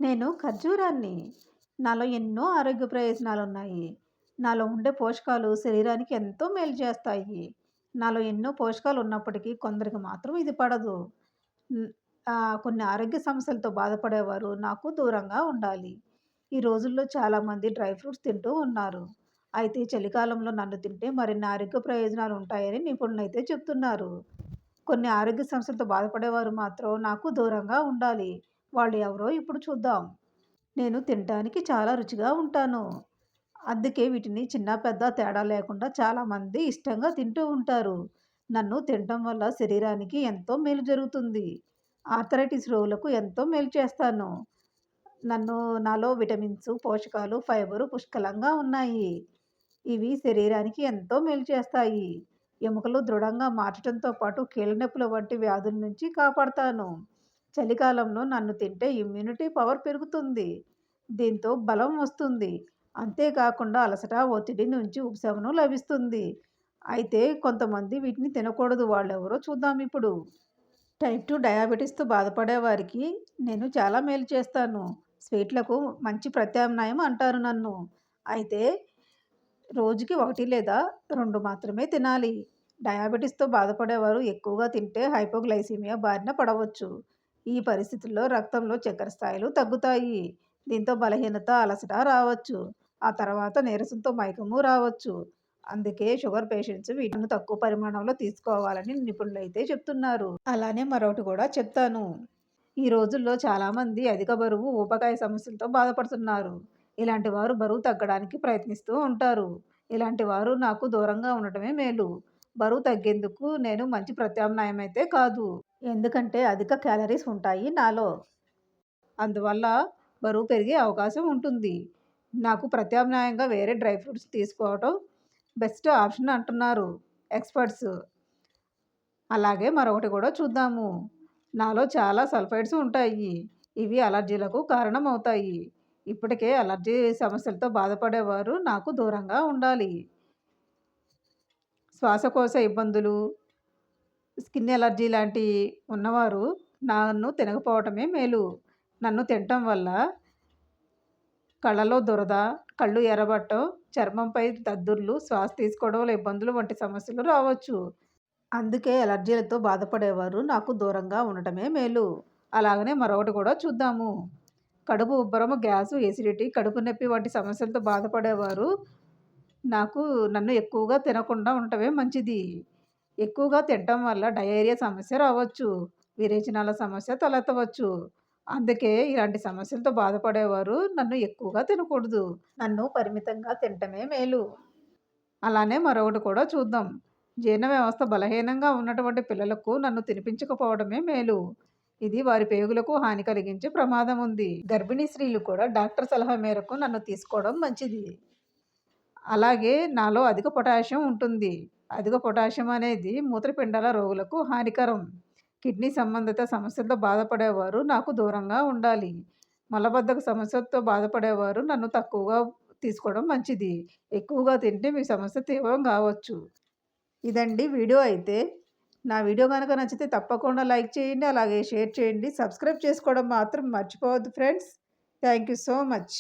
నేను ఖర్జూరాన్ని. నాలో ఎన్నో ఆరోగ్య ప్రయోజనాలున్నాయి. నాలో ఉండే పోషకాలు శరీరానికి ఎంతో మేలు చేస్తాయి. నాలో ఎన్నో పోషకాలు ఉన్నప్పటికీ కొందరికి మాత్రం ఇది పడదు. హ్మ్. కొన్ని ఆరోగ్య సమస్యలతో బాధపడేవారు నాకు దూరంగా ఉండాలి. ఈ రోజుల్లో చాలామంది డ్రై ఫ్రూట్స్ తింటూ ఉన్నారు. అయితే చలికాలంలో నన్ను తింటే మరిన్ని ఆరోగ్య ప్రయోజనాలు ఉంటాయని నిపుణులైతే చెప్తున్నారు. కొన్ని ఆరోగ్య సమస్యలతో బాధపడేవారు మాత్రం నాకు దూరంగా ఉండాలి. వాళ్ళు ఎవరో ఇప్పుడు చూద్దాం. నేను తినటానికి చాలా రుచిగా ఉంటాను. అందుకే వీటిని చిన్న, పెద్ద తేడా లేకుండా చాలామంది ఇష్టంగా తింటూ ఉంటారు. నన్ను తినటం వల్ల శరీరానికి ఎంతో మేలు జరుగుతుంది. ఆర్థరైటిస్ రోగులకు ఎంతో మేలు చేస్తాను. నన్ను నాలో విటమిన్స్, పోషకాలు, ఫైబరు పుష్కలంగా ఉన్నాయి. ఇవి శరీరానికి ఎంతో మేలు చేస్తాయి. ఎముకలు దృఢంగా మార్చడంతో పాటు కీళ్ళ నొప్పుల వంటి వ్యాధుల నుంచి కాపాడతాను. చలికాలంలో నన్ను తింటే ఇమ్యూనిటీ పవర్ పెరుగుతుంది. దీంతో బలం వస్తుంది. అంతేకాకుండా అలసట, ఒత్తిడి నుంచి ఉపశమనం లభిస్తుంది. అయితే కొంతమంది వీటిని తినకూడదు. వాళ్ళెవరో చూద్దాం ఇప్పుడు. టైప్ 2 డయాబెటీస్‌తో బాధపడే వారికి నేను చాలా మేలు చేస్తాను. స్వీట్‌లకు మంచి ప్రత్యామ్నాయం అంటారు నన్ను. అయితే రోజుకి 1 లేదా 2 మాత్రమే తినాలి. డయాబెటిస్‌తో బాధపడేవారు ఎక్కువగా తింటే హైపోగ్లైసీమియా బారిన పడవచ్చు. ఈ పరిస్థితుల్లో రక్తంలో చక్కెర స్థాయిలు తగ్గుతాయి. దీంతో బలహీనత, అలసట రావచ్చు. ఆ తర్వాత నీరసంతో మైకము రావచ్చు. అందుకే షుగర్ పేషెంట్స్ వీటిని తక్కువ పరిమాణంలో తీసుకోవాలని నిపుణులైతే చెప్తున్నారు. అలానే మరొకటి కూడా చెప్తాను. ఈ రోజుల్లో చాలామంది అధిక బరువు, ఊబకాయ సమస్యలతో బాధపడుతున్నారు. ఇలాంటి వారు బరువు తగ్గడానికి ప్రయత్నిస్తూ ఉంటారు. ఇలాంటి వారు నాకు దూరంగా ఉండటమే మేలు. బరువు తగ్గేందుకు నేను మంచి ప్రత్యామ్నాయం అయితే కాదు. ఎందుకంటే అధిక క్యాలరీస్ ఉంటాయి నాలో. అందువల్ల బరువు పెరిగే అవకాశం ఉంటుంది. నాకు ప్రత్యామ్నాయంగా వేరే డ్రై ఫ్రూట్స్ తీసుకోవటం బెస్ట్ ఆప్షన్ అంటున్నారు ఎక్స్‌పర్ట్స్. అలాగే మరొకటి కూడా చూద్దాము. నాలో చాలా సల్ఫైడ్స్ ఉంటాయి. ఇవి అలర్జీలకు కారణమవుతాయి. ఇప్పటికే అలర్జీ సమస్యలతో బాధపడేవారు నాకు దూరంగా ఉండాలి. శ్వాసకోశ ఇబ్బందులు, స్కిన్ ఎలర్జీ లాంటివి ఉన్నవారు నన్ను తినకపోవటమే మేలు. నన్ను తినటం వల్ల కళ్ళలో దురద, కళ్ళు ఎర్రబడటం, చర్మంపై దద్దుర్లు, శ్వాస తీసుకోవడంలో ఇబ్బందులు వంటి సమస్యలు రావచ్చు. అందుకే అలర్జీలతో బాధపడేవారు నాకు దూరంగా ఉండటమే మేలు. అలాగనే మరొకటి కూడా చూద్దాము. కడుపు ఉబ్బరము, గ్యాసు, ఎసిడిటీ, కడుపు నొప్పి వంటి సమస్యలతో బాధపడేవారు నన్ను ఎక్కువగా తినకుండా ఉండటమే మంచిది. ఎక్కువగా తినటం వల్ల డయేరియా సమస్య రావచ్చు. విరేచనాల సమస్య తలెత్తవచ్చు. అందుకే ఇలాంటి సమస్యలతో బాధపడేవారు నన్ను ఎక్కువగా తినకూడదు. నన్ను పరిమితంగా తినటమే మేలు. అలానే మరొకటి కూడా చూద్దాం. జీర్ణ వ్యవస్థ బలహీనంగా ఉన్నటువంటి పిల్లలకు నన్ను తినిపించకపోవడమే మేలు. ఇది వారి పేగులకు హాని కలిగించే ప్రమాదం ఉంది. గర్భిణీ స్త్రీలు కూడా డాక్టర్ సలహా మేరకు నన్ను తీసుకోవడం మంచిది. అలాగే నాలో అధిక పొటాషియం ఉంటుంది. అధిక పొటాషియం అనేది మూత్రపిండాల రోగులకు హానికరం. కిడ్నీ సంబంధిత సమస్యలతో బాధపడేవారు నాకు దూరంగా ఉండాలి. మలబద్ధక సమస్యలతో బాధపడేవారు నన్ను తక్కువగా తీసుకోవడం మంచిది. ఎక్కువగా తింటే మీ సమస్య తీవ్రం కావచ్చు. ఇదండి వీడియో అయితే. నా వీడియో గనుక నచ్చితే తప్పకుండా లైక్ చేయండి. అలాగే షేర్ చేయండి. సబ్స్క్రైబ్ చేసుకోవడం మాత్రం మర్చిపోవద్దు friends. Thank you so much.